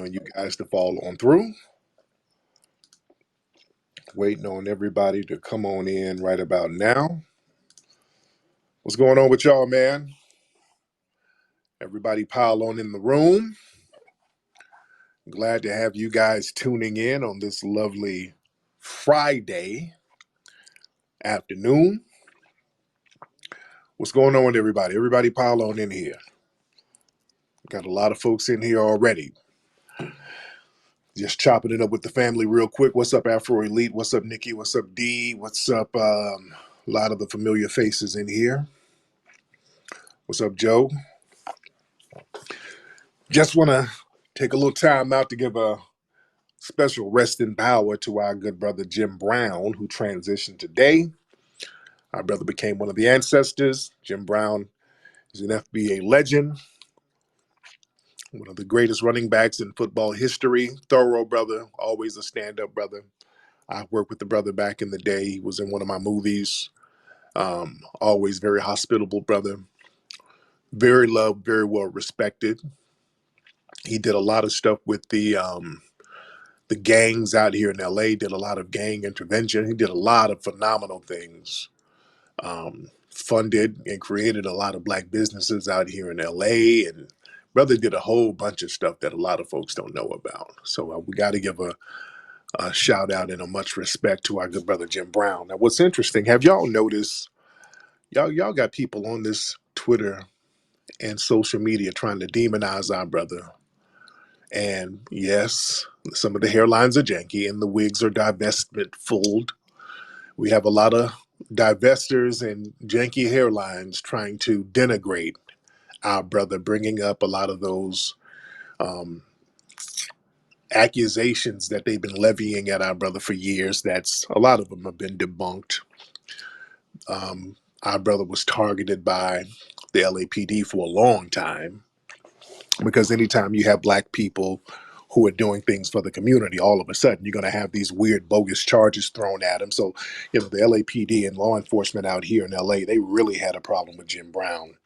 on you guys to follow on through. Waiting on everybody to come on in right about now. What's going on with y'all, man? Everybody pile on in the room. Glad to have you guys tuning in on this lovely Friday afternoon. What's going on with everybody? Everybody pile on in here. Got a lot of folks in here already. Just chopping it up with the family real quick. What's up, Afro Elite? What's up, Nikki? What's up, D? What's up, a lot of the familiar faces in here. What's up, Joe? Just want to take a little time out to give a special rest in power to our good brother Jim Brown, who transitioned today. Our brother became one of the ancestors. Jim Brown is an FBA legend, one of the greatest running backs in football history. Thorough brother, always a stand-up brother. I worked with the brother back in the day. He was in one of my movies. Always very hospitable brother. Very loved, very well respected. He did a lot of stuff with the gangs out here in LA, did a lot of gang intervention. He did a lot of phenomenal things. Funded and created a lot of black businesses out here in LA. And brother did a whole bunch of stuff that a lot of folks don't know about. So we got to give a shout out and a much respect to our good brother Jim Brown. Now, what's interesting, have y'all noticed, y'all got people on this Twitter and social media trying to demonize our brother. And yes, some of the hairlines are janky and the wigs are divestment fooled. We have a lot of divestors and janky hairlines trying to denigrate our brother, bringing up a lot of those um, accusations that they've been levying at our brother for years. That's a lot of them have been debunked. Our brother was targeted by the LAPD for a long time because anytime you have black people who are doing things for the community, all of a sudden you're going to have these weird bogus charges thrown at them. So, the LAPD and law enforcement out here in LA, they really had a problem with Jim Brown.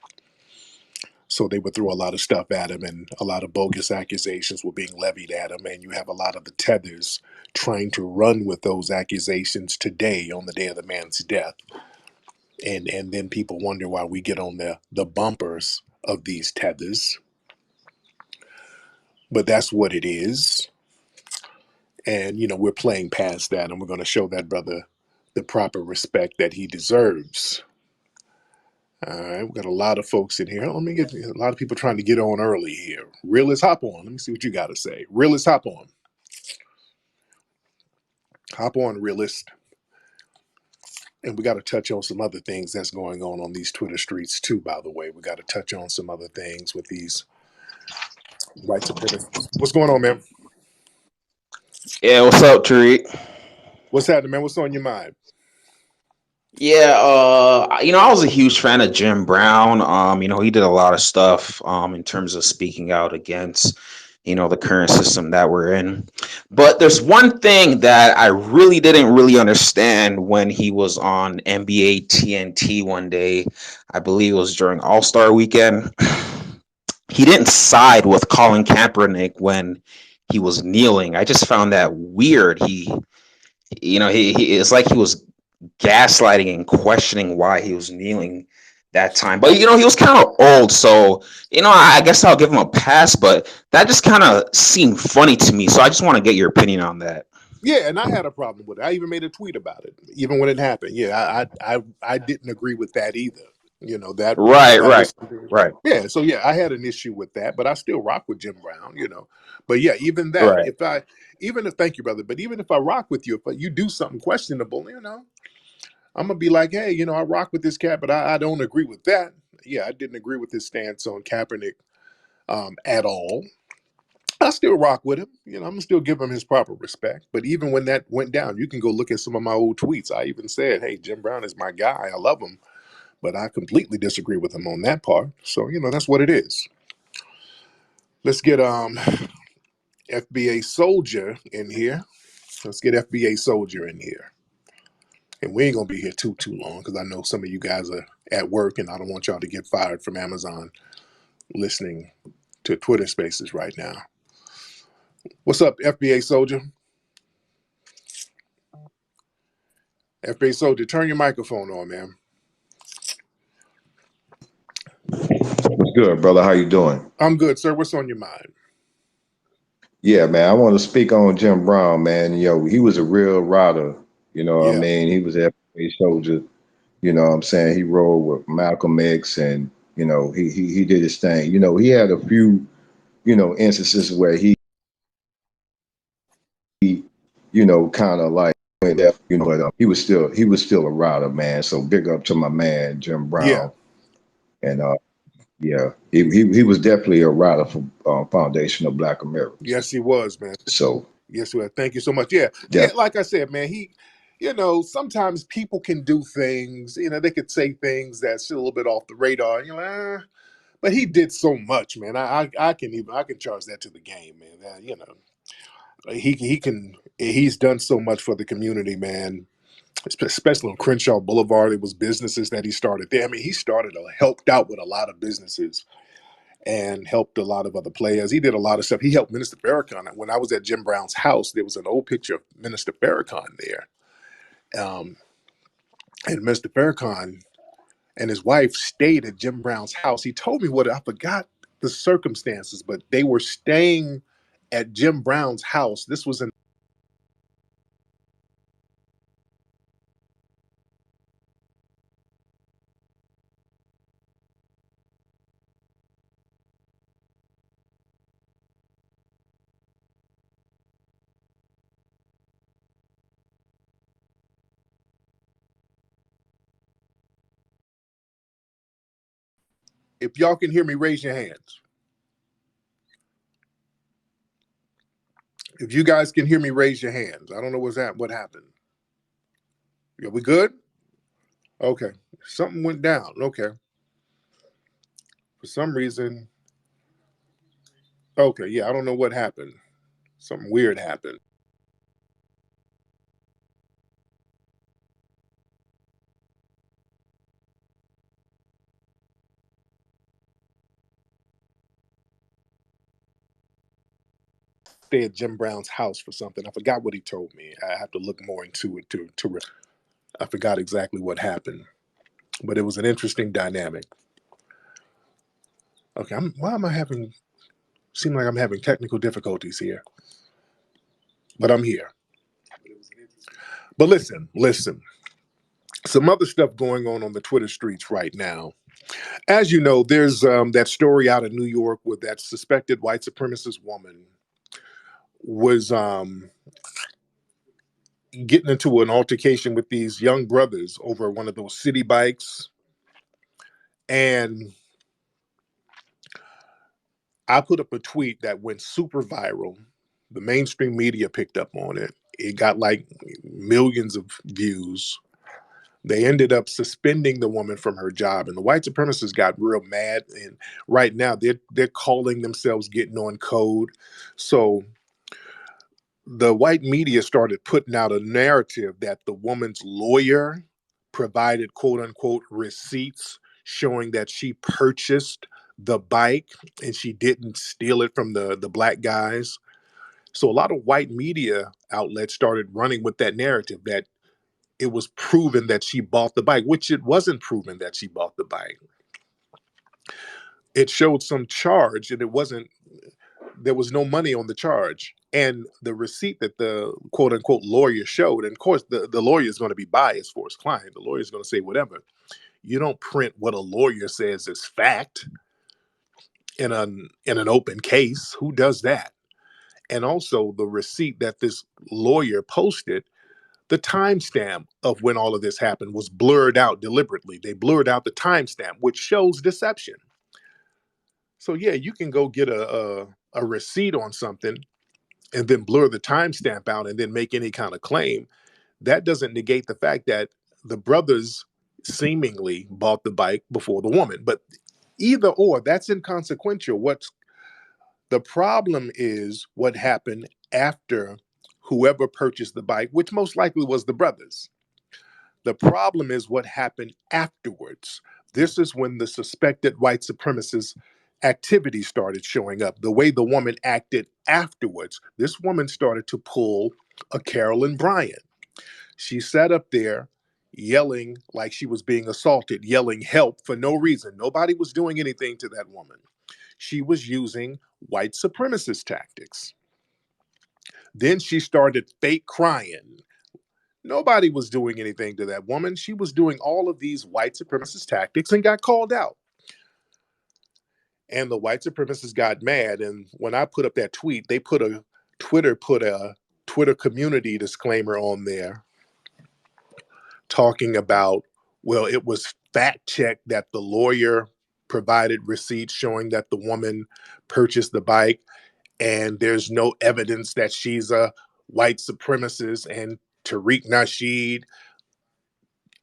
So they would throw a lot of stuff at him and a lot of bogus accusations were being levied at him. And you have a lot of the tethers trying to run with those accusations today on the day of the man's death. And then people wonder why we get on the bumpers of these tethers. But that's what it is. And, we're playing past that and we're going to show that brother the proper respect that he deserves. All right, we've got a lot of folks in here. Let me get a lot of people trying to get on early here. Realist, hop on. Let me see what you got to say. Realist, hop on. Hop on, realist. And we got to touch on some other things that's going on these Twitter streets too, by the way. We got to touch on some other things with these rights of benefits. What's going on, man? Yeah, what's up, Tariq? What's happening, man? What's on your mind? Yeah, I was a huge fan of Jim Brown. He did a lot of stuff in terms of speaking out against, the current system that we're in. But there's one thing that I really didn't really understand when he was on NBA TNT one day. I believe it was during All-Star weekend. He didn't side with Colin Kaepernick when he was kneeling. I just found that weird. He it's like he was gaslighting and questioning why he was kneeling that time. But he was kind of old, so I guess I'll give him a pass. But that just kind of seemed funny to me. So I just want to get your opinion on that. Yeah, and I had a problem with it. I even made a tweet about it, even when it happened. Yeah, I didn't agree with that either. That Right, that right, was something. right, Yeah, so yeah, I had an issue with that, but I still rock with Jim Brown. But yeah, even that, right. even if thank you, brother, but even if I rock with you, if you do something questionable, I'm gonna be like, hey, I rock with this cat, but I don't agree with that. Yeah, I didn't agree with his stance on Kaepernick at all. I still rock with him. I'm gonna still give him his proper respect. But even when that went down, you can go look at some of my old tweets. I even said, "Hey, Jim Brown is my guy. I love him, but I completely disagree with him on that part." So that's what it is. Let's get FBA Soldier in here. Let's get FBA Soldier in here, and we ain't gonna be here too long because I know some of you guys are at work, and I don't want y'all to get fired from Amazon listening to Twitter Spaces right now. What's up, FBA soldier? FBA soldier, turn your microphone on, man. Good, brother. How you doing? I'm good, sir. What's on your mind? Yeah, man. I want to speak on Jim Brown, man. He was a real rider. You know what I Yeah, mean? He was a soldier. You know what I'm saying? He rode with Malcolm X and, he did his thing. He had a few, instances where kind of like went left, but he was still a rider, man. So big up to my man, Jim yeah. Brown. And yeah, he was definitely a rider for Foundation of Black Americans. Yes, he was, man. So Yes, he was. Thank you so much. Yeah, yeah. definitely. Like I said, man, sometimes people can do things. They could say things that's a little bit off the radar. But he did so much, man. I can charge that to the game, man. He's done so much for the community, man. Especially on Crenshaw Boulevard, it was businesses that he started there. I mean, helped out with a lot of businesses and helped a lot of other players. He did a lot of stuff. He helped Minister Farrakhan. When I was at Jim Brown's house, there was an old picture of Minister Farrakhan there. Um, and Minister Farrakhan and his wife stayed at Jim Brown's house. He told me I forgot the circumstances, but they were staying at Jim Brown's house. This was in If y'all can hear me, raise your hands. If you guys can hear me, raise your hands. I don't know what happened. Yeah, we good? Okay. Something went down. Okay. For some reason. Okay, yeah, I don't know what happened. Something weird happened. Stay at Jim Brown's house for something. I forgot what he told me. I have to look more into it to I forgot exactly what happened. But it was an interesting dynamic. Okay, why am I having seem like I'm having technical difficulties here? But I'm here. But listen. Some other stuff going on the Twitter streets right now. As you know, there's that story out of New York where that suspected white supremacist woman was getting into an altercation with these young brothers over one of those city bikes. And I put up a tweet that went super viral. The mainstream media picked up on it. It got like millions of views. They ended up suspending the woman from her job, and the white supremacists got real mad. And right now, they're calling themselves getting on code. So the white media started putting out a narrative that the woman's lawyer provided quote unquote receipts showing that she purchased the bike and she didn't steal it from the black guys. So a lot of white media outlets started running with that narrative that it was proven that she bought the bike, which it wasn't proven that she bought the bike. It showed some charge and there was no money on the charge. And the receipt that the quote unquote lawyer showed, and of course, the lawyer is going to be biased for his client. The lawyer is going to say whatever. You don't print what a lawyer says is fact in an open case. Who does that? And also, the receipt that this lawyer posted, the timestamp of when all of this happened was blurred out deliberately. They blurred out the timestamp, which shows deception. So yeah, you can go get a receipt on something and then blur the timestamp out and then make any kind of claim. That doesn't negate the fact that the brothers seemingly bought the bike before the woman. But either or, that's inconsequential. What's the problem is what happened after whoever purchased the bike, which most likely was the brothers. The problem is what happened afterwards. This is when the suspected white supremacist activity started showing up. The way the woman acted afterwards, this woman started to pull a Carolyn Bryant. She sat up there yelling like she was being assaulted, yelling help for no reason. Nobody was doing anything to that woman. She was using white supremacist tactics. Then she started fake crying. Nobody was doing anything to that woman. She was doing all of these white supremacist tactics and got called out. And the white supremacists got mad. And when I put up that tweet, they put a Twitter community disclaimer on there talking about, well, it was fact checked that the lawyer provided receipts showing that the woman purchased the bike, and there's no evidence that she's a white supremacist. And Tariq Nasheed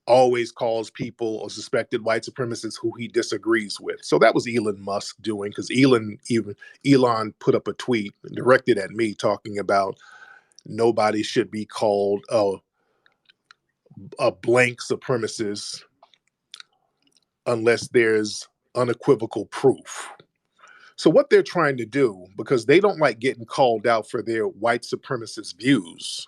always calls people or suspected white supremacists who he disagrees with. So that was Elon Musk doing, because Elon put up a tweet directed at me talking about nobody should be called a blank supremacist unless there's unequivocal proof. So what they're trying to do, because they don't like getting called out for their white supremacist views,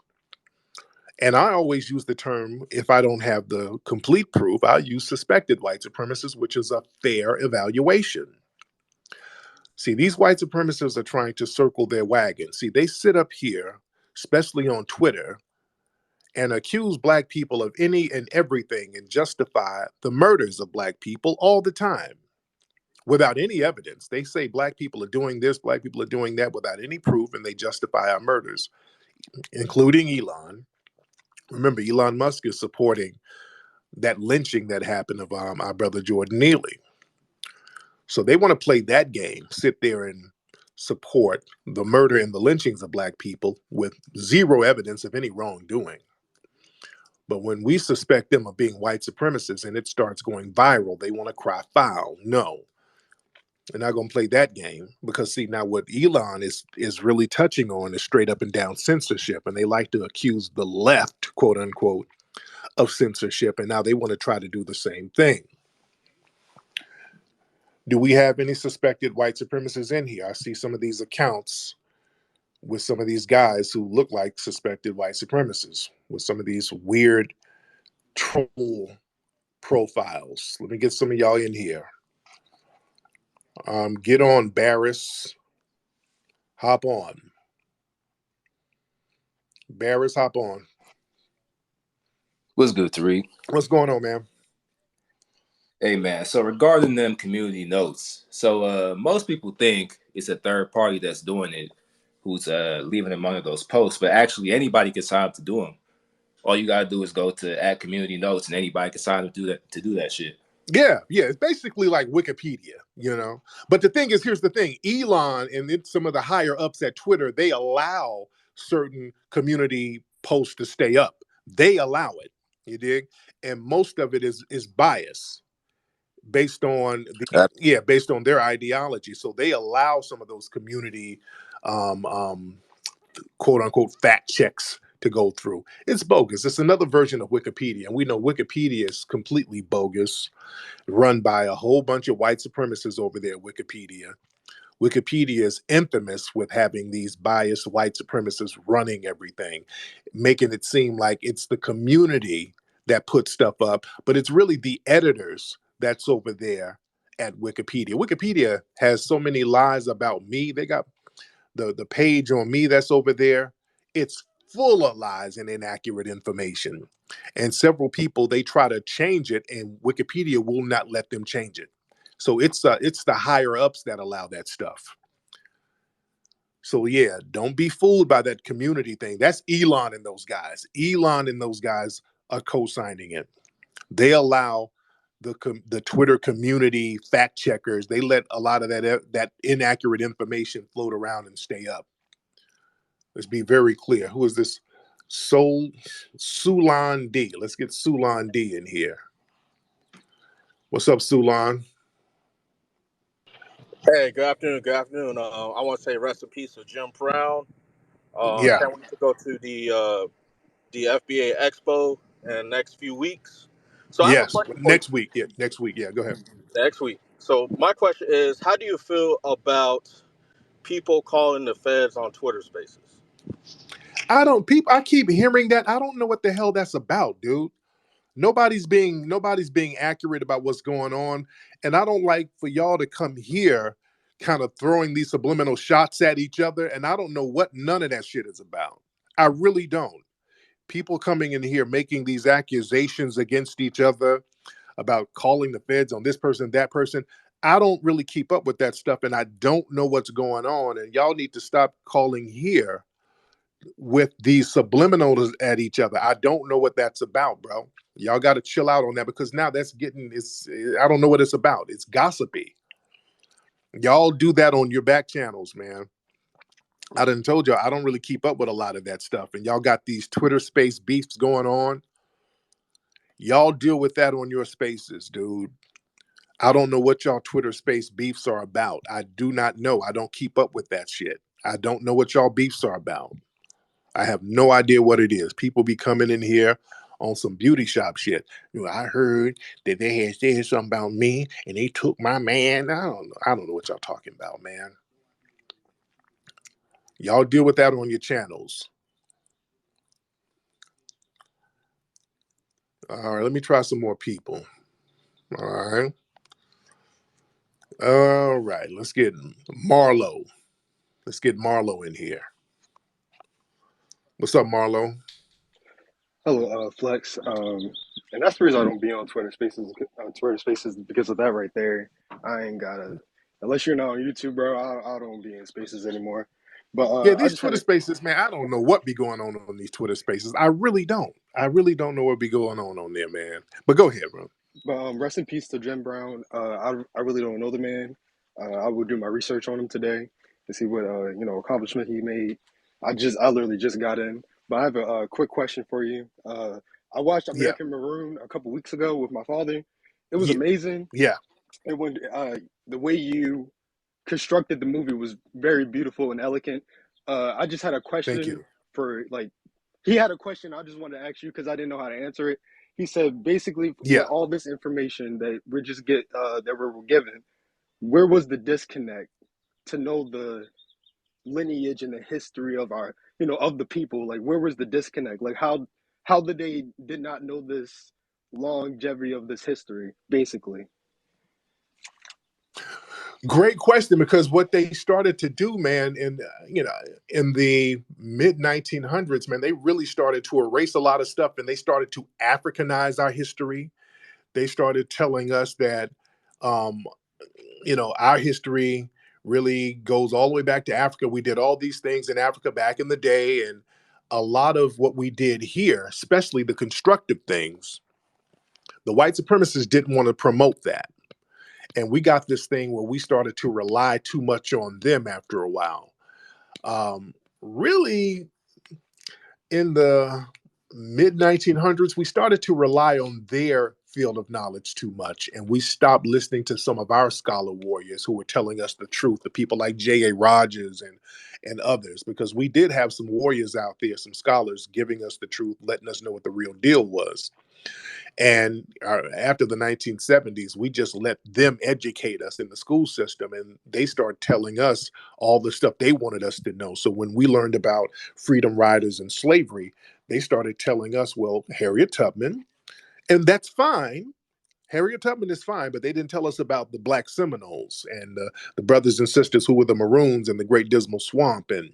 and I always use the term, if I don't have the complete proof, I use suspected white supremacists, which is a fair evaluation. See, these white supremacists are trying to circle their wagon. See, they sit up here, especially on Twitter, and accuse black people of any and everything and justify the murders of black people all the time without any evidence. They say black people are doing this, black people are doing that without any proof, and they justify our murders, including Elon. Remember, Elon Musk is supporting that lynching that happened of our brother Jordan Neely. So they want to play that game, sit there and support the murder and the lynchings of black people with zero evidence of any wrongdoing. But when we suspect them of being white supremacists and it starts going viral, they want to cry foul. No, they're not going to play that game, because see, now what Elon is really touching on is straight up and down censorship, and they like to accuse the left, quote unquote, of censorship, and now they want to try to do the same thing. Do we have any suspected white supremacists in here? I see some of these accounts with some of these guys who look like suspected white supremacists with some of these weird troll profiles. Let me get some of y'all in here. Get on, Barris. Hop on. Barris, hop on. What's good, Tariq? What's going on, man? Hey, man. So regarding them community notes, so most people think it's a third party that's doing it, who's leaving them under those posts, but actually anybody can sign up to do them. All you gotta do is go to add community notes, and anybody can sign up to do that shit. Yeah, it's basically like Wikipedia, you know. But the thing is, here's the thing: Elon and some of the higher ups at Twitter, they allow certain community posts to stay up. They allow it, you dig? And most of it is bias based on based on their ideology. So they allow some of those community quote unquote fact checks to go through. It's bogus. It's another version of Wikipedia, and we know Wikipedia is completely bogus, run by a whole bunch of white supremacists over there at Wikipedia. Wikipedia is infamous with having these biased white supremacists running everything, making it seem like it's the community that puts stuff up, but it's really the editors that's over there at Wikipedia. Wikipedia has so many lies about me. They got the page on me that's over there. It's full of lies and inaccurate information. And several people, they try to change it, and Wikipedia will not let them change it. So it's the higher ups that allow that stuff. So yeah, don't be fooled by that community thing. That's Elon and those guys. Elon and those guys are co-signing it. They allow the Twitter community fact checkers. They let a lot of that inaccurate information float around and stay up. Let's be very clear. Who is this? Sulan D. Let's get Sulan D in here. What's up, Sulan? Hey, good afternoon. Good afternoon. I want to say rest in peace to Jim Brown. Yeah. Can't wait to go to the FBA Expo in the next few weeks. So I have a Yes. question for you. Next week. Yeah. Next week. Yeah. Go ahead. Next week. So my question is, how do you feel about people calling the feds on Twitter Spaces? I keep hearing that. I don't know what the hell that's about, dude. Nobody's being accurate about what's going on. And I don't like for y'all to come here kind of throwing these subliminal shots at each other. And I don't know what none of that shit is about. I really don't. People coming in here making these accusations against each other about calling the feds on this person, that person. I don't really keep up with that stuff and I don't know what's going on. And y'all need to stop calling here with these subliminals at each other. I don't know what that's about, bro. Y'all got to chill out on that because now that's getting it's I don't know what it's about. It's gossipy. Y'all do that on your back channels, man. I done told y'all I don't really keep up with a lot of that stuff. And y'all got these Twitter space beefs going on. Y'all deal with that on your spaces, dude. I don't know what y'all Twitter space beefs are about. I do not know. I don't keep up with that shit. I don't know what y'all beefs are about. I have no idea what it is. People be coming in here on some beauty shop shit. I heard that they had said something about me and they took my man. I don't know. I don't know what y'all talking about, man. Y'all deal with that on your channels. All right, let me try some more people. All right. All right, let's get Marlo. Let's get Marlo in here. What's up, Marlo? Hello, Flex. And that's the reason I don't be on Twitter Spaces. On Twitter Spaces because of that right there. I ain't gotta, unless you're not on YouTube, bro. I don't be in Spaces anymore. But Yeah, I these just had Twitter a spaces, man, I don't know what be going on these Twitter spaces. I really don't. I really don't know what be going on there, man. But go ahead, bro. But rest in peace to Jim Brown. I really don't know the man. I will do my research on him today to see what accomplishment he made. I literally just got in. But I have a quick question for you. I watched Yeah, American Maroon a couple weeks ago with my father. It was yeah, amazing. yeah. And when the way you constructed the movie was very beautiful and elegant. I just had a Thank question you. for like he had a question I just wanted to ask you because I didn't know how to answer it. He said basically Yeah. with all this information that we're given, where was the disconnect to know the lineage and the history of our of the people? Like where was the disconnect? Like how did not know this longevity of this history, basically. Great question because what they started to do, man, in the mid 1900s, man, they really started to erase a lot of stuff and they started to Africanize our history. They started telling us that um, our history really goes all the way back to Africa. We did all these things in Africa back in the day, and a lot of what we did here, especially the constructive things, the white supremacists didn't want to promote that. And we got this thing where we started to rely too much on them after a while. Really, in the mid 1900s, we started to rely on their field of knowledge too much. And we stopped listening to some of our scholar warriors who were telling us the truth, the people like J.A. Rogers and others, because we did have some warriors out there, some scholars giving us the truth, letting us know what the real deal was. And after the 1970s, we just let them educate us in the school system, and they start telling us all the stuff they wanted us to know. So when we learned about freedom riders and slavery, they started telling us, well, Harriet Tubman, and that's fine. Harriet Tubman is fine, but they didn't tell us about the Black Seminoles and the brothers and sisters who were the Maroons in the Great Dismal Swamp, and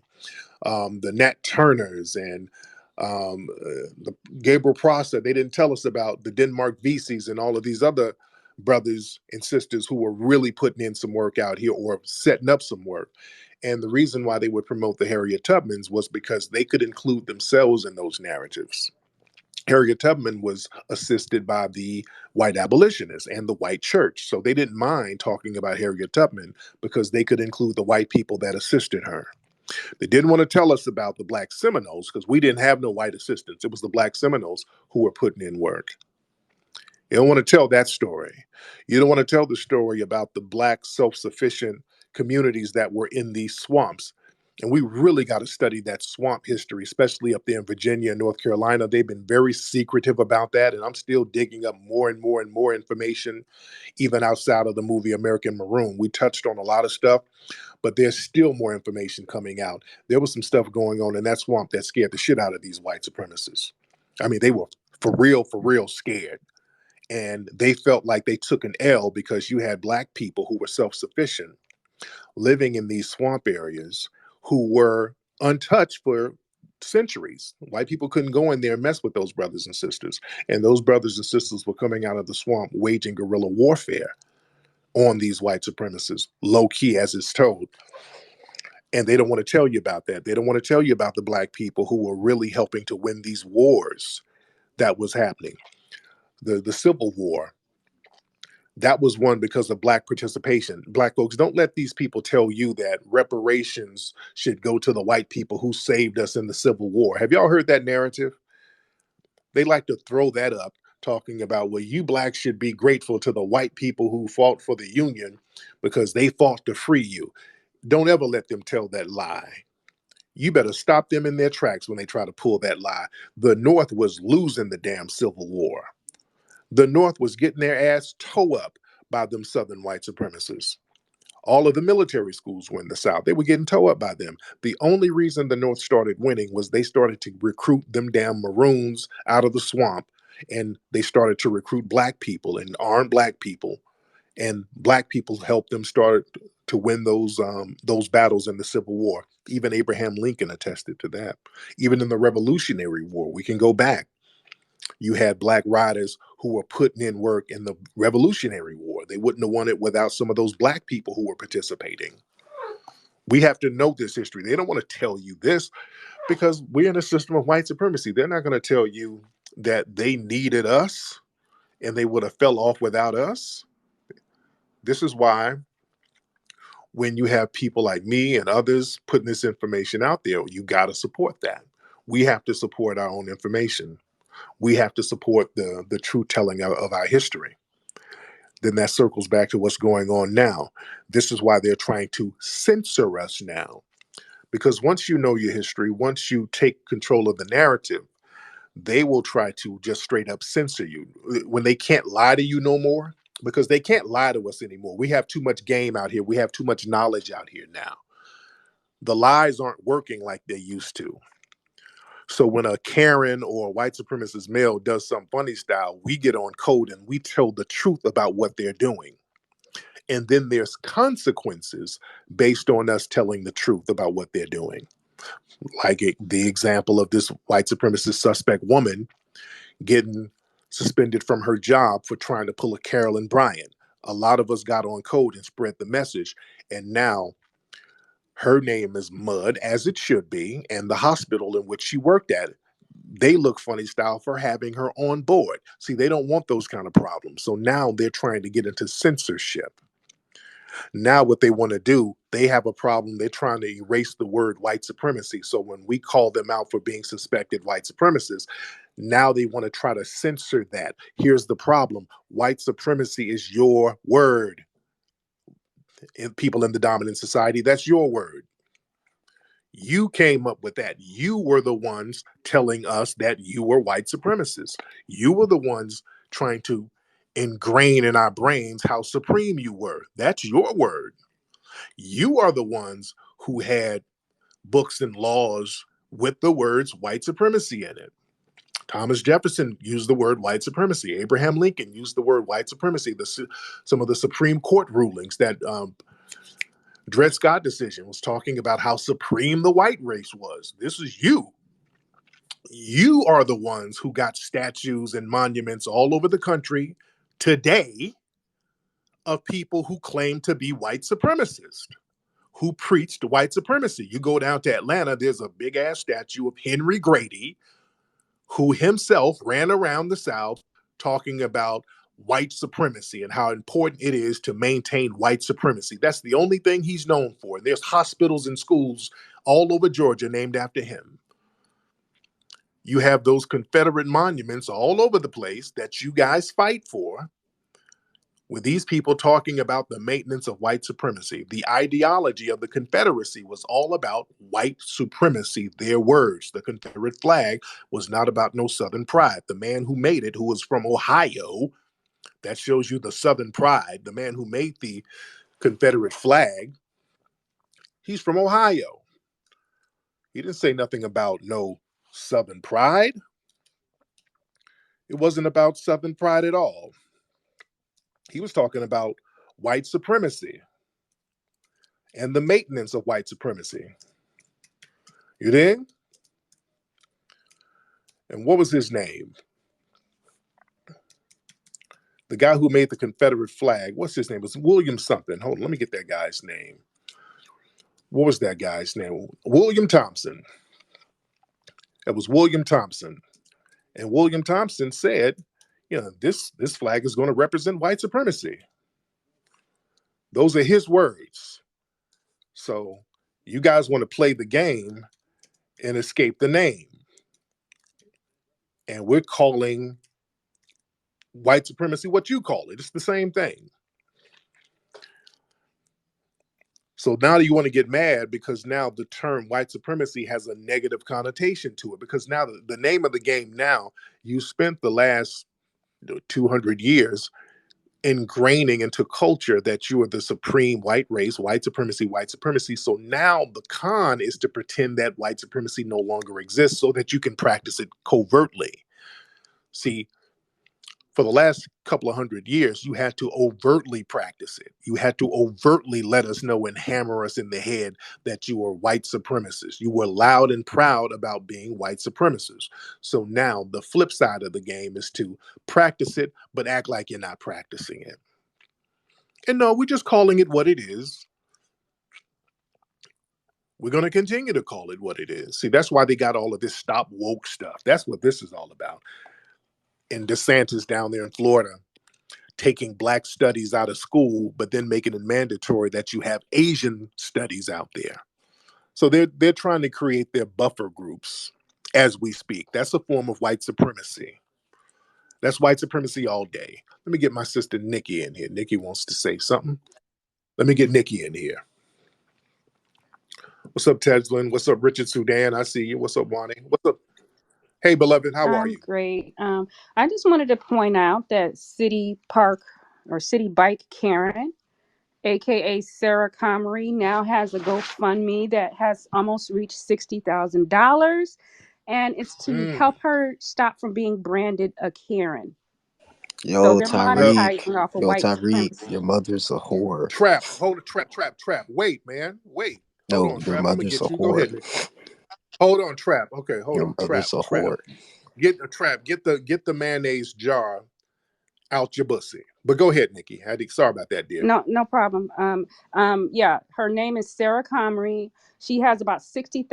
the Nat Turners and the Gabriel Prosser. They didn't tell us about the Denmark Vesey's and all of these other brothers and sisters who were really putting in some work out here or setting up some work. And the reason why they would promote the Harriet Tubmans was because they could include themselves in those narratives. Harriet Tubman was assisted by the white abolitionists and the white church. So they didn't mind talking about Harriet Tubman because they could include the white people that assisted her. They didn't want to tell us about the Black Seminoles because we didn't have no white assistants. It was the Black Seminoles who were putting in work. You don't want to tell that story. You don't want to tell the story about the Black self-sufficient communities that were in these swamps. And we really got to study that swamp history, especially up there in Virginia and North Carolina. They've been very secretive about that. And I'm still digging up more and more and more information, even outside of the movie American Maroon. We touched on a lot of stuff, but there's still more information coming out. There was some stuff going on in that swamp that scared the shit out of these white supremacists. I mean, they were for real scared. And they felt like they took an L because you had black people who were self sufficient living in these swamp areas who were untouched for centuries. White people couldn't go in there and mess with those brothers and sisters. And those brothers and sisters were coming out of the swamp waging guerrilla warfare on these white supremacists, low key as it's told. And they don't want to tell you about that. They don't want to tell you about the black people who were really helping to win these wars that was happening. The Civil War, that was won because of black participation. Black folks, don't let these people tell you that reparations should go to the white people who saved us in the Civil War. Have y'all heard that narrative? They like to throw that up, talking about, well, you blacks should be grateful to the white people who fought for the Union because they fought to free you. Don't ever let them tell that lie. You better stop them in their tracks when they try to pull that lie. The North was losing the damn Civil War. The North was getting their ass toe up by them Southern white supremacists. All of the military schools were in the South. They were getting toe up by them. The only reason the North started winning was they started to recruit them damn Maroons out of the swamp, and they started to recruit black people and arm black people, and black people helped them start to win those battles in the Civil War. Even Abraham Lincoln attested to that. Even in the Revolutionary War, we can go back. You had black riders who were putting in work in the Revolutionary War. They wouldn't have won it without some of those black people who were participating. We have to know this history. They don't want to tell you this because we're in a system of white supremacy. They're not going to tell you that they needed us and they would have fell off without us. This is why when you have people like me and others putting this information out there, you got to support that. We have to support our own information. We have to support the true telling of our history. Then that circles back to what's going on now. This is why they're trying to censor us now. Because once you know your history, once you take control of the narrative, they will try to just straight up censor you when they can't lie to you no more, because they can't lie to us anymore. We have too much game out here. We have too much knowledge out here now. The lies aren't working like they used to. So when a Karen or a white supremacist male does some funny style, we get on code and we tell the truth about what they're doing. And then there's consequences based on us telling the truth about what they're doing. Like the example of this white supremacist suspect woman getting suspended from her job for trying to pull a Carolyn Bryant. A lot of us got on code and spread the message. And now her name is mud, as it should be, and the hospital in which she worked at, they look funny style for having her on board. See, they don't want those kind of problems. So now they're trying to get into censorship. Now what they want to do, they have a problem. They're trying to erase the word white supremacy. So when we call them out for being suspected white supremacists, now they want to try to censor that. Here's the problem. White supremacy is your word. People in the dominant society, that's your word. You came up with that. You were the ones telling us that you were white supremacists. You were the ones trying to ingrain in our brains how supreme you were. That's your word. You are the ones who had books and laws with the words white supremacy in it. Thomas Jefferson used the word white supremacy. Abraham Lincoln used the word white supremacy. Some of the Supreme Court rulings that Dred Scott decision was talking about how supreme the white race was. This is you. You are the ones who got statues and monuments all over the country today of people who claim to be white supremacists, who preached white supremacy. You go down to Atlanta, there's a big ass statue of Henry Grady, who himself ran around the South talking about white supremacy and how important it is to maintain white supremacy. That's the only thing he's known for. There's hospitals and schools all over Georgia named after him. You have those Confederate monuments all over the place that you guys fight for. With these people talking about the maintenance of white supremacy, the ideology of the Confederacy was all about white supremacy. Their words. The Confederate flag was not about no Southern pride. The man who made it, who was from Ohio, that shows you the Southern pride. The man who made the Confederate flag, he's from Ohio. He didn't say nothing about no Southern pride. It wasn't about Southern pride at all. He was talking about white supremacy and the maintenance of white supremacy. You dig? And what was his name? The guy who made the Confederate flag, what's his name? It was William something. Hold on, let me get that guy's name. What was that guy's name? William Thompson. It was William Thompson. And William Thompson said, this flag is going to represent white supremacy. Those are his words. So you guys want to play the game and escape the name. And we're calling white supremacy what you call it. It's the same thing. So now you want to get mad because now the term white supremacy has a negative connotation to it, because now the name of the game now, you spent the last 200 years ingraining into culture that you are the supreme white race, white supremacy, white supremacy. So now the con is to pretend that white supremacy no longer exists so that you can practice it covertly. See, for the last couple of 100 years, you had to overtly practice it. You had to overtly let us know and hammer us in the head that you were white supremacists. You were loud and proud about being white supremacists. So now the flip side of the game is to practice it, but act like you're not practicing it. And no, we're just calling it what it is. We're going to continue to call it what it is. See, that's why they got all of this stop woke stuff. That's what this is all about. And DeSantis down there in Florida, taking black studies out of school, but then making it mandatory that you have Asian studies out there. So they're trying to create their buffer groups as we speak. That's a form of white supremacy. That's white supremacy all day. Let me get my sister Nikki in here. Nikki wants to say something. Let me get Nikki in here. What's up, Tedlin? What's up, Richard Sudan? I see you. What's up, Wani? What's up? Hey, beloved, how are I'm you? great. I just wanted to point out that City Park or City Bike Karen, aka Sarah Comrie, now has a GoFundMe that has almost reached $60,000, and it's to Mm. help her stop from being branded a Karen. So Yo, they're Well, monetizing off of white Tariq, supremacy. your mother's a whore. Trap. Hold it. Trap. Wait, man. Wait. Hold No, on, your Trap. I'm gonna mother's a get you. Go whore. ahead, Nick. Hold on, Trap. Okay, hold Your on, Trap. mother's a whore. Get the Trap. Get the mayonnaise jar out your pussy. But go ahead, Nikki. Sorry about that, dear. No problem. Yeah, her name is Sarah Comrie. She has about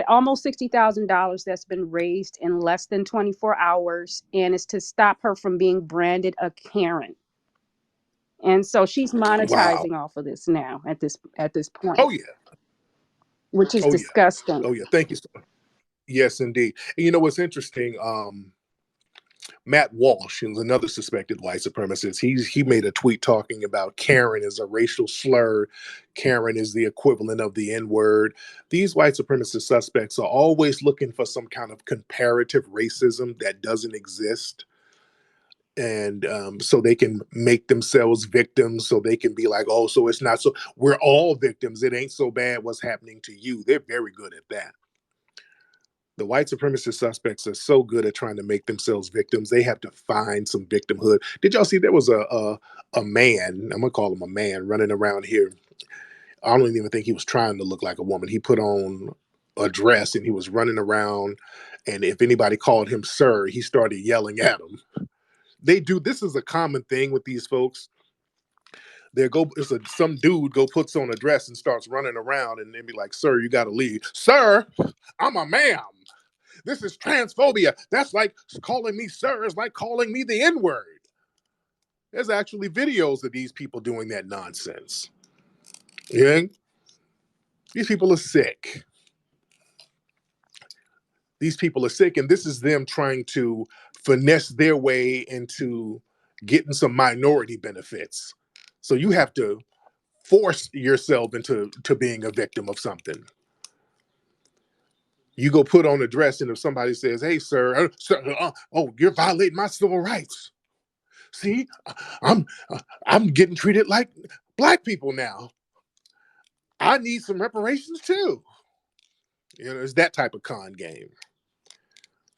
almost $60,000 that's been raised in less than 24 hours, and it's to stop her from being branded a Karen. And so she's Wow. monetizing off of this now at this point, Oh yeah. which is Oh yeah. disgusting. Oh yeah. Thank you. Yes, indeed. And you know what's interesting? Matt Walsh, who's another suspected white supremacist, he made a tweet talking about Karen is a racial slur. Karen is the equivalent of the N-word. These white supremacist suspects are always looking for some kind of comparative racism that doesn't exist. And so they can make themselves victims, so they can be like, oh, so it's not so, we're all victims. It ain't so bad what's happening to you. They're very good at that. The white supremacist suspects are so good at trying to make themselves victims. They have to find some victimhood. Did y'all see there was a man, I'm gonna call him a man, running around here. I don't even think he was trying to look like a woman. He put on a dress and he was running around, and if anybody called him sir, he started yelling at them. They do, this is a common thing with these folks. Some dude go puts on a dress and starts running around, and then be like, sir, you gotta leave. Sir, I'm a man. This is transphobia. That's like calling me sir is like calling me the N-word. There's actually videos of these people doing that nonsense. Yeah? These people are sick. These people are sick, and this is them trying to finesse their way into getting some minority benefits. So you have to force yourself into being a victim of something. You go put on a dress, and if somebody says, "Hey, sir, oh, you're violating my civil rights. See, I'm getting treated like black people now. I need some reparations too." It's that type of con game.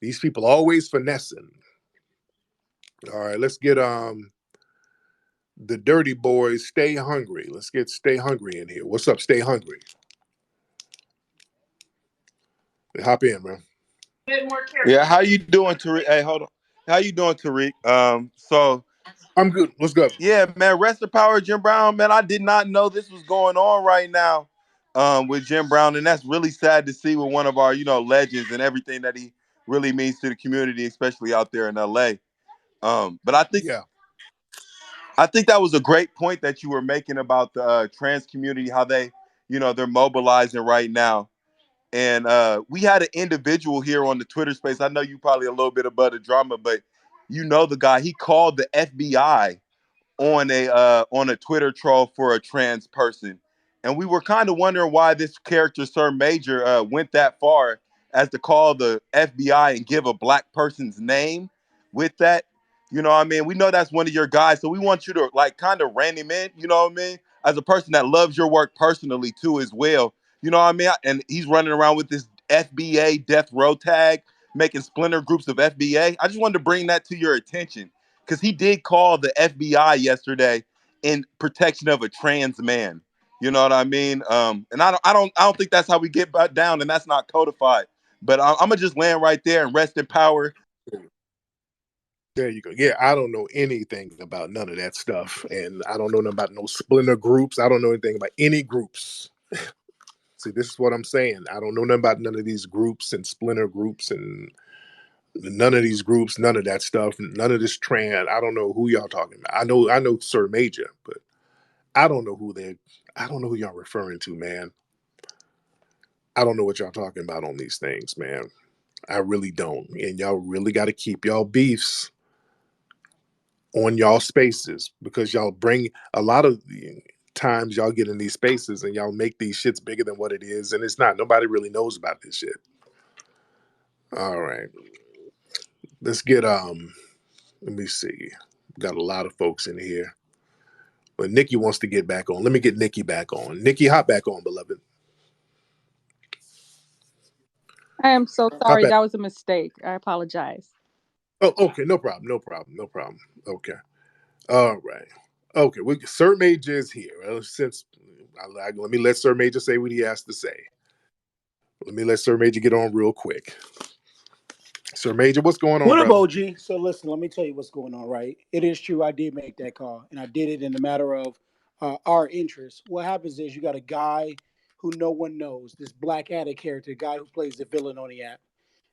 These people always finessing. All right, let's get the dirty boys. Stay hungry. Let's get Stay Hungry in here. What's up, Stay Hungry? Hop in, man. Yeah, how you doing, Tariq? Hey, hold on. How you doing, Tariq? I'm good. Let's go. Yeah, man, rest in power, Jim Brown. Man, I did not know this was going on right now, with Jim Brown, and that's really sad to see with one of our, legends and everything that he really means to the community, especially out there in LA. But Yeah. I think that was a great point that you were making about the trans community, how they're mobilizing right now. And we had an individual here on the Twitter space. I know you probably a little bit above the drama, but you know the guy. He called the FBI on a Twitter troll for a trans person, and we were kind of wondering why this character, Sir Major, went that far as to call the FBI and give a black person's name with that. You know what I mean? We know that's one of your guys, so we want you to like kind of rein him in. You know what I mean? As a person that loves your work personally too, as well. You know what I mean? And he's running around with this FBA death row tag, making splinter groups of FBA. I just wanted to bring that to your attention because he did call the FBI yesterday in protection of a trans man. You know what I mean? And I don't think that's how we get down, and that's not codified. But I'm gonna just land right there and rest in power. There you go. Yeah, I don't know anything about none of that stuff. And I don't know nothing about no splinter groups. I don't know anything about any groups. See, this is what I'm saying. I don't know nothing about none of these groups and splinter groups and none of these groups, none of that stuff, none of this trend. I don't know who y'all talking about. I know Sir Major, but I don't know I don't know who y'all referring to, man. I don't know what y'all talking about on these things, man. I really don't. And y'all really got to keep y'all beefs on y'all spaces because y'all bring a lot of times y'all get in these spaces and y'all make these shits bigger than what it is, and it's not. Nobody really knows about this shit. All right, let's get let me see. Got a lot of folks in here, but Nikki wants to get back on. Let me get Nikki back on. Nikki, hop back on, beloved. I am so Hop sorry. back. That was a mistake. I apologize. Oh, okay, no problem, no problem, no problem. Okay, all right. Okay, Sir Major is here. Since let me let Sir Major say what he has to say. Let me let Sir Major get on real quick. Sir Major, what's going on, What up, brother? OG? So listen, let me tell you what's going on, right? It is true. I did make that call, and I did it in the matter of our interests. What happens is you got a guy who no one knows, this Black Addict character, guy who plays the villain on the app.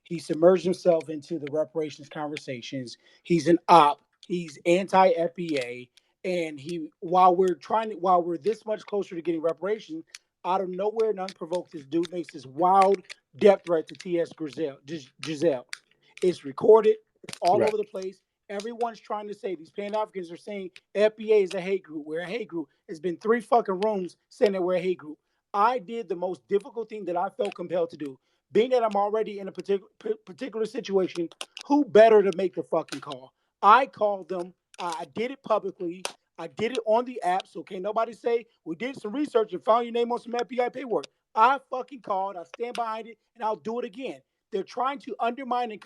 He submerged himself into the reparations conversations. He's an op. He's anti FBA, and while we're this much closer to getting reparations, out of nowhere and unprovoked, this dude makes this wild death threat to T.S. Giselle. It's recorded. It's all Right. over the place. Everyone's trying to say these Pan Africans are saying FBA is a hate group. We're a hate group. It's been 3 fucking rooms saying that we're a hate group. I did the most difficult thing that I felt compelled to do. Being that I'm already in a particular situation, who better to make the fucking call? I called them. I did it publicly. I did it on the app, so can't nobody say we did some research and found your name on some FBI paperwork. I fucking called. I stand behind it, and I'll do it again. They're trying to undermine and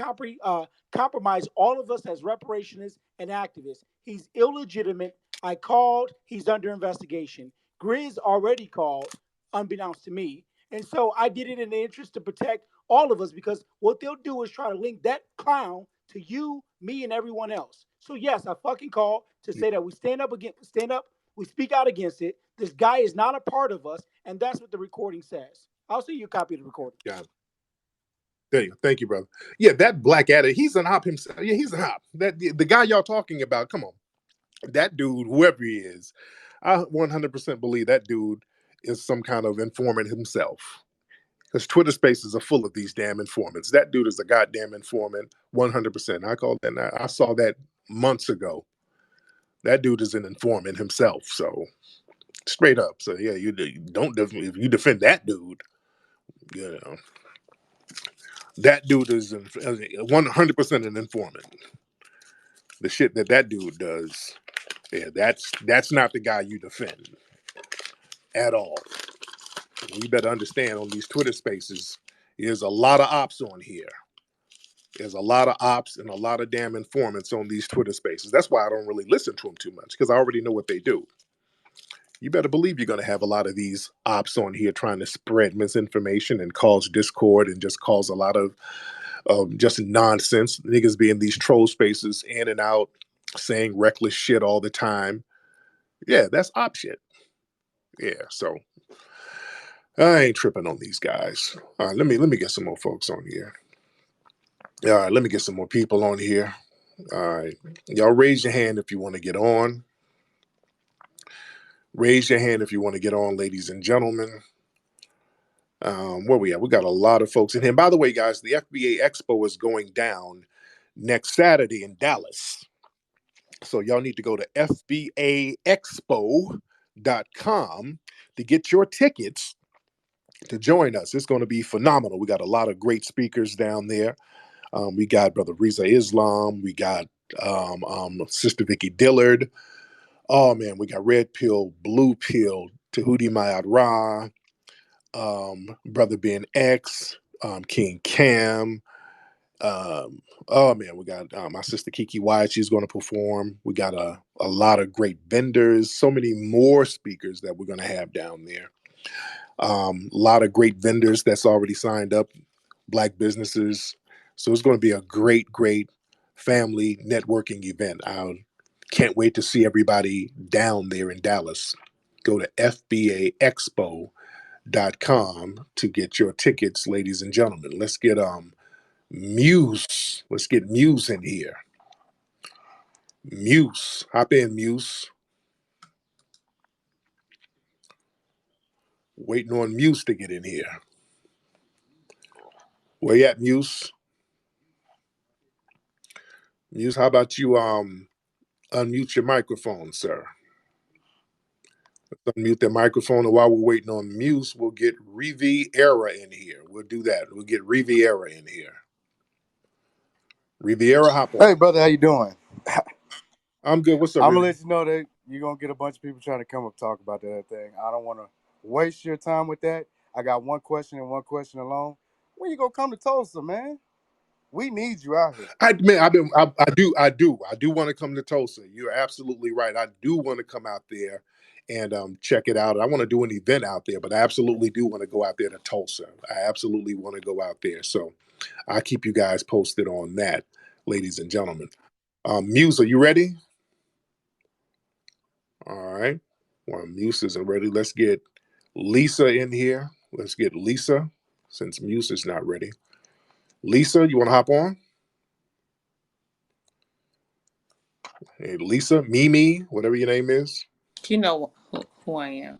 compromise all of us as reparationists and activists. He's illegitimate. I called. He's under investigation. Grizz already called, unbeknownst to me. And so I did it in the interest to protect all of us because what they'll do is try to link that clown to you, me, and everyone else. So yes, I fucking called to say that we stand up, we speak out against it. This guy is not a part of us, and that's what the recording says. I'll see you a copy of the recording. Yeah. There you go. Thank you, brother. Yeah, that Black Addict, he's an op himself. Yeah, he's an op. The guy y'all talking about, come on. That dude, whoever he is, I 100% believe that dude is some kind of informant himself. Because Twitter spaces are full of these damn informants. That dude is a goddamn informant, 100%. I called that. I saw that months ago. That dude is an informant himself. So straight up. So yeah, you don't if you defend that dude, you know, that dude is 100% an informant. The shit that dude does, yeah, that's not the guy you defend at all. You better understand on these Twitter spaces, there's a lot of ops on here. There's a lot of ops and a lot of damn informants on these Twitter spaces. That's why I don't really listen to them too much because I already know what they do. You better believe you're going to have a lot of these ops on here trying to spread misinformation and cause discord and just cause a lot of just nonsense. Niggas be in these troll spaces in and out saying reckless shit all the time. Yeah, that's op shit. Yeah, so I ain't tripping on these guys. All right, let me get some more folks on here. All right, let me get some more people on here. All right, y'all raise your hand if you want to get on. Raise your hand if you want to get on, ladies and gentlemen. Where we at? We got a lot of folks in here. And by the way, guys, the FBA Expo is going down next Saturday in Dallas. So y'all need to go to FBAExpo.com to get your tickets to join us. It's going to be phenomenal. We got a lot of great speakers down there. We got Brother Riza Islam. We got Sister Vicky Dillard. Oh man, we got Red Pill, Blue Pill, Tahuti Mayad Ra, Brother Ben X, King Cam. Oh man, we got my sister Kiki Wyatt. She's going to perform. We got a lot of great vendors. So many more speakers that we're going to have down there. A lot of great vendors that's already signed up. Black businesses. So it's going to be a great, great family networking event. I can't wait to see everybody down there in Dallas. Go to FBAExpo.com to get your tickets, ladies and gentlemen. Let's get Muse. Let's get Muse in here. Muse. Hop in, Muse. Waiting on Muse to get in here. Where you at, Muse? Muse, how about you unmute your microphone, sir? Let's unmute the microphone, and while we're waiting on Muse, we'll get Riviera in here. We'll do that. We'll get Riviera in here. Riviera, hop Hey, on. brother, how you doing? I'm good. What's up, I'm gonna Rivi? let you know that you're gonna get a bunch of people trying to come up talk about that thing. I don't want to waste your time with that. I got one question and one question alone. When you gonna come to Tulsa, man? We need you out here. I do want to come to Tulsa. You're absolutely right. I do want to come out there and check it out. I want to do an event out there, but I absolutely do want to go out there to Tulsa. I absolutely want to go out there. So I'll keep you guys posted on that, ladies and gentlemen. Muse, are you ready? All right. Well, Muse isn't ready. Let's get Lisa in here. Let's get Lisa, since Muse is not ready. Lisa, you want to hop on? Hey, Lisa, Mimi, whatever your name is. You know who I am.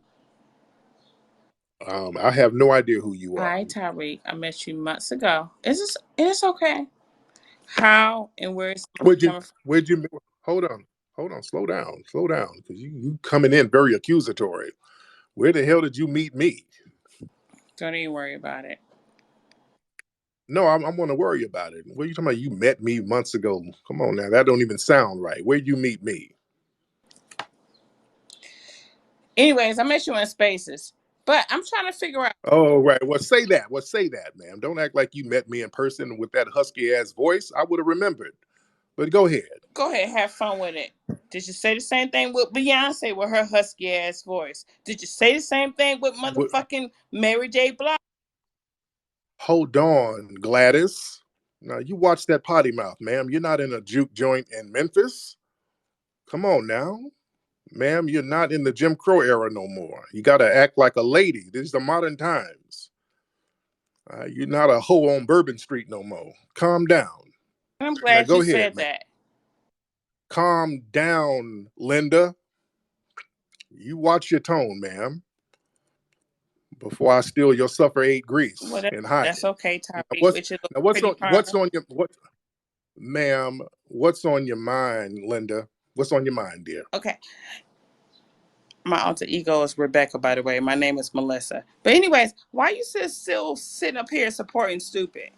I have no idea who you are. Hi, Tariq. I met you months ago. It's okay. How and where is Where'd you, coming from? where'd you, hold on, slow down, because you coming in very accusatory. Where the hell did you meet me? Don't even worry about it. No, I'm going to worry about it. What are you talking about? You met me months ago. Come on now, that don't even sound right. Where'd you meet me? Anyways, I met you in spaces, but I'm trying to figure out. Oh, right. Well, say that. Well, say that, ma'am. Don't act like you met me in person with that husky ass voice. I would have remembered. But go ahead. Go ahead, have fun with it. Did you say the same thing with Beyonce with her husky ass voice? Did you say the same thing with motherfucking Mary J. Blige? Hold on, Gladys. Now you watch that potty mouth, ma'am. You're not in a juke joint in Memphis. Come on now. Ma'am, you're not in the Jim Crow era no more. You got to act like a lady. These are modern times. You're not a hoe on Bourbon Street no more. Calm down. I'm Now glad go you ahead, said man. that. Calm down, Linda. You watch your tone, ma'am, before I steal your suffer eight grease Whatever. and hide That's it. okay, Now Tariq, what's with your little now what's pretty on what's partner. on your what, ma'am? What's on your mind, Linda? What's on your mind, dear? Okay. My alter ego is Rebecca, by the way. My name is Melissa. But anyways, why you still sitting up here supporting stupid?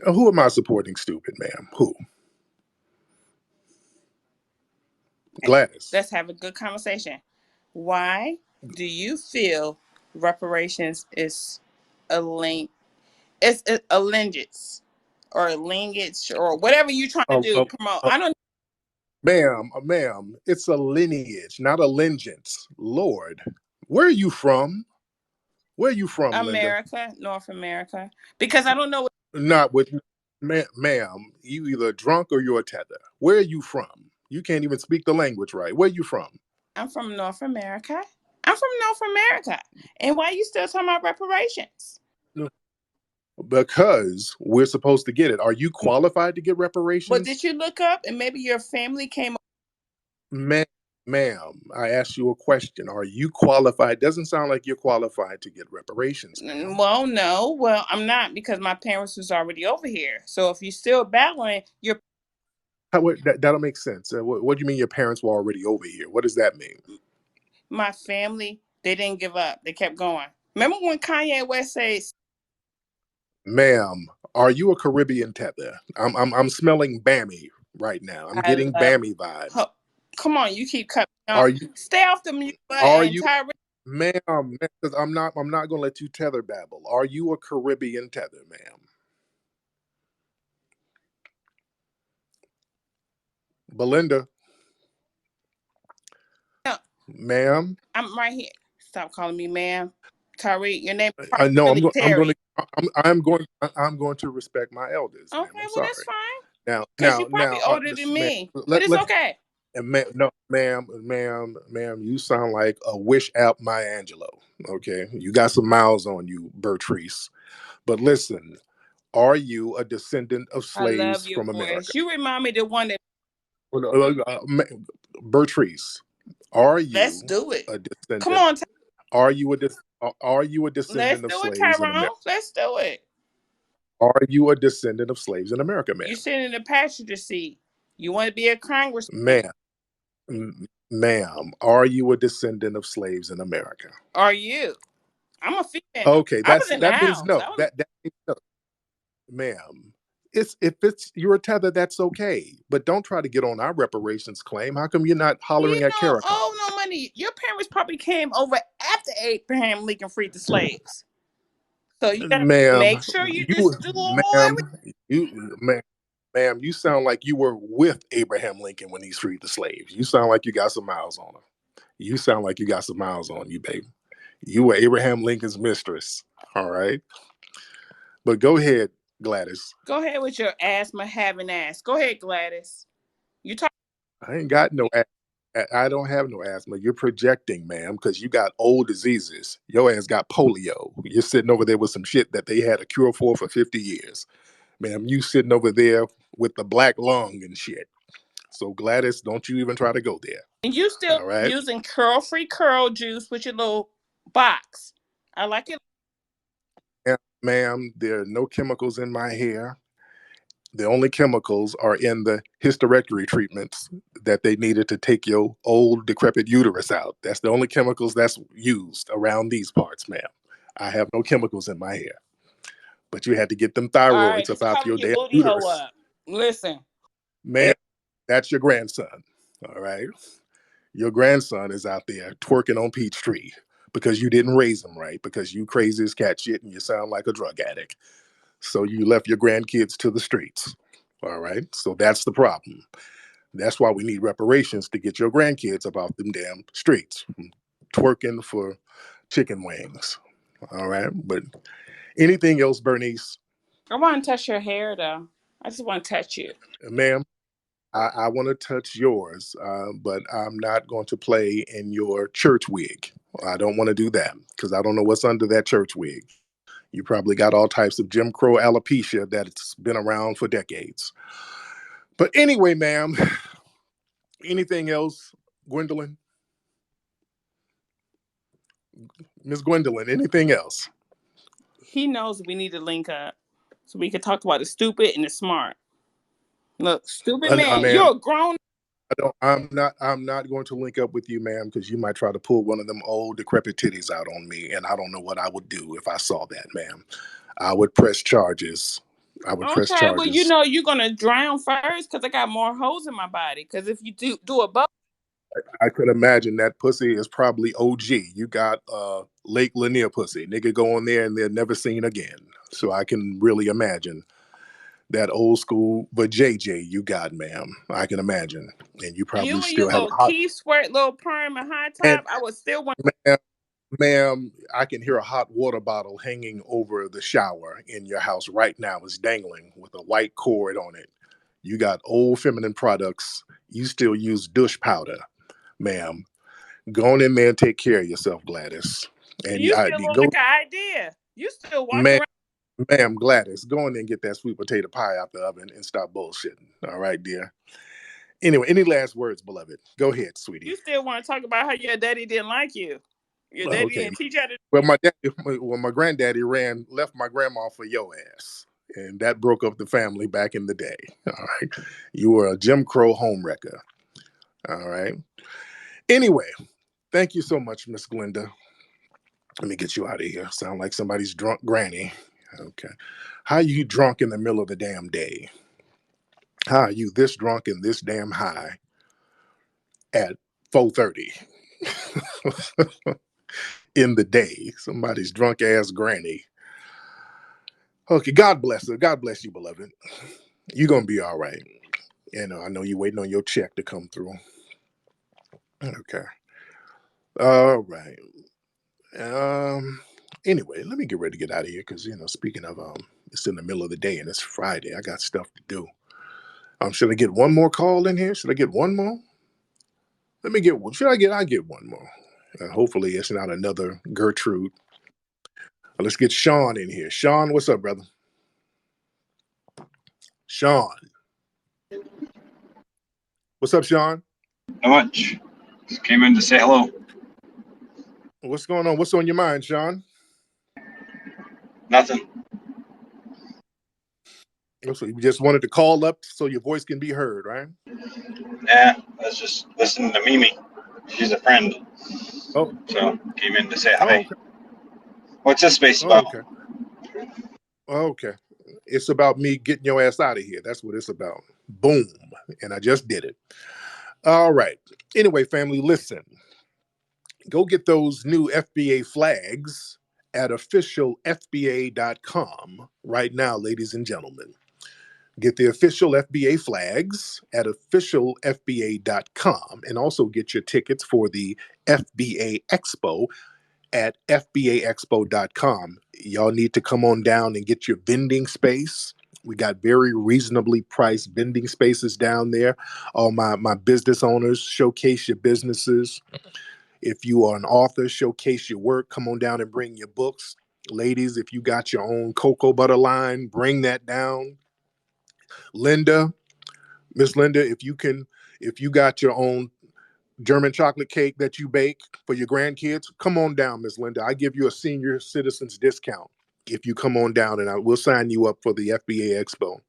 Who am I supporting stupid, ma'am? Who? Gladys. Let's have a good conversation. Why do you feel reparations is a link? It's a lineage or a lineage or whatever you're trying to Uh, do. uh, Promote. uh, I don't. ma'am, it's a lineage, not a lineage. Lord, where are you from? Where are you from, Linda? America, North America, because I don't know. Not with, ma'am. You either drunk or you're a tether. Where are you from? You can't even speak the language right. Where are you from? I'm from North America. I'm from North America. And why are you still talking about reparations? Because we're supposed to get it. Are you qualified to get But reparations? did you look up and maybe your family came? Ma- Ma'am, I asked you a question. Are you qualified? Doesn't sound like you're qualified to get reparations, ma'am. Well, no. Well, I'm not because my parents was already over here. So if you're still battling, your That'll make sense. What do you mean your parents were already over here? What does that mean? my family, they didn't give up. They kept going. Remember when Kanye West says, Ma'am, are you a Caribbean tether? I'm smelling Bammy right now. I'm I getting love Bammy vibes. come on, you keep cutting me off. Are you Stay off the mute are button, you Tyree. ma'am, because I'm not gonna let you tether babble. Are you a Caribbean tether, ma'am? Belinda, No, ma'am. I'm right here. Stop calling me ma'am. Tariq, your name is I probably know really Terry. I'm going to respect my elders, ma'am. Okay, I'm well that's sorry. fine. Now, Because now, you're now, probably older than ma'am, me. But it's okay. no, ma'am, you sound like a wish app Maya Angelou. Okay, you got some miles on you, Bertrice. But listen, are you a descendant of I love slaves your from America? voice. You remind me of the one that Bertrice, are let's you do it. a Come descendant? on, Are you a let's descendant of do it, slaves in Tyrone. America? Let's do it. Are you a descendant of slaves in America, You ma'am? sit in the passenger seat. You want to be a congressman? Ma'am, ma'am, are you a descendant of slaves in America? Are you? I'm a female. Okay, I was in the that means house. no. That means no, ma'am. It's if it's you're a tether, that's okay. But don't try to get on our reparations claim. How come you're not You hollering at don't CARICOM? owe no money. Your parents probably came over after Abraham Lincoln freed the slaves. So you gotta Ma'am, make sure you you just do all everything. ma'am, ma'am, you sound like you were with Abraham Lincoln when he freed the slaves. You sound like you got some miles on him. You sound like you got some miles on you, baby. You were Abraham Lincoln's mistress. All right. But go ahead, Gladys. Go ahead with your asthma having ass. Go ahead, Gladys. You talk. I ain't got no I don't have no asthma. You're projecting, ma'am, because you got old diseases. Your ass got polio. You're sitting over there with some shit that they had a cure for 50 years. Ma'am, you sitting over there with the black lung and shit. So Gladys, don't you even try to go there. And you still All right. using curl free curl juice with your little box. I like it. Ma'am, there are no chemicals in my hair. The only chemicals are in the hysterectomy treatments that they needed to take your old decrepit uterus out. That's the only chemicals that's used around these parts, ma'am. I have no chemicals in my hair. But you had to get them All right, thyroids up just out cover your your damn booty hole uterus. up. Listen. Ma'am, that's your grandson. All right. Your grandson is out there twerking on Peachtree because you didn't raise him right, because you crazy as cat shit and you sound like a drug addict. So you left your grandkids to the streets. All right. So that's the problem. That's why we need reparations to get your grandkids about them damn streets, twerking for chicken wings. All right. But anything else, Bernice? I want to touch your hair though. I just want to touch you. Ma'am, I want to touch yours, but I'm not going to play in your church wig. I don't want to do that because I don't know what's under that church wig. You probably got all types of Jim Crow alopecia that's been around for decades. But anyway, ma'am, anything else, Gwendolyn? Miss Gwendolyn, anything else? He knows we need to link up so we can talk about the stupid and the smart. Look, stupid I man. ma'am, You're a grown. I'm not going to link up with you, ma'am, because you might try to pull one of them old decrepit titties out on me, and I don't know what I would do if I saw that, ma'am. I would press charges. I would press Okay, well, you charges. know you're gonna drown first because I got more holes in my body. Because if you do a boat, I could imagine that pussy is probably OG. You got Lake Lanier pussy. Nigga go on there and they're never seen again. So I can really imagine that old school, but JJ, you got, ma'am. I can imagine. And you and probably you and your still have little a hot Keith sweat, little perm and high and top, I would still want. ma'am, ma'am, I can hear a hot water bottle hanging over the shower in your house right now. It's dangling with a white cord on it. You got old feminine products. You still use douche powder, ma'am. Go on in there and take care of yourself, Gladys. And You still look go, like an idea. You still walk ma'am, around. ma'am, Gladys, go in there and get that sweet potato pie out the oven and stop bullshitting. All right, dear. Anyway, any last words, beloved? Go ahead, sweetie. You still want to talk about how your daddy didn't like you. Your Oh, daddy okay. didn't teach you how to. Well, my granddaddy left my grandma for your ass, and that broke up the family back in the day. All right, you were a Jim Crow homewrecker. All right. Anyway, thank you so much, Miss Glenda. Let me get you out of here. Sound like somebody's drunk granny. Okay. How you drunk in the middle of the damn day? How are you this drunk and this damn high at 4:30 in the day? Somebody's drunk ass granny. Okay, God bless her. God bless you, beloved. You're gonna be all right. I know you're waiting on your check to come through. Okay. All right. Um. Anyway, let me get ready to get out of here because speaking of it's in the middle of the day and it's Friday. I got stuff to do. Should I get one more call in here? Should I get one more? Let me get one. Should I get? I get one more. Hopefully, it's not another Gertrude. Let's get Sean in here. Sean, what's up, brother? Sean, what's up, Sean? Not much. Just came in to say hello. What's going on? What's on your mind, Sean? Nothing. So you just wanted to call up so your voice can be heard, right? Yeah, I was just listening to Mimi. She's a friend. Oh, So came in to say oh, hi. okay. What's this space Oh, about? okay. Oh, okay. It's about me getting your ass out of here. That's what it's about. Boom. And I just did it. All right. Anyway, family, listen. Go get those new FBA flags at officialfba.com right now, ladies and gentlemen. Get the official FBA flags at officialfba.com and also get your tickets for the FBA Expo at fbaexpo.com. Y'all need to come on down and get your vending space. We got very reasonably priced vending spaces down there. All my business owners, showcase your businesses. If you are an author, showcase your work. Come on down and bring your books. Ladies, if you got your own cocoa butter line, bring that down. Linda, Miss Linda, if you got your own German chocolate cake that you bake for your grandkids, come on down, Miss Linda. I give you a senior citizens discount if you come on down, and I will sign you up for the FBA Expo.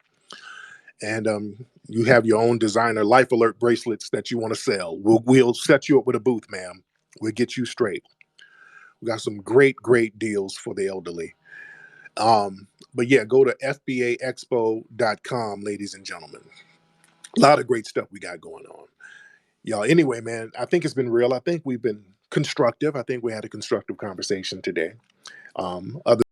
And you have your own designer Life Alert bracelets that you want to sell. We'll set you up with a booth, ma'am. We'll get you straight. We got some great deals for the elderly. But yeah, go to fbaexpo.com, ladies and gentlemen. A lot of great stuff we got going on. Y'all, anyway, man, I think it's been real. I think we've been constructive. I think we had a constructive conversation today. Other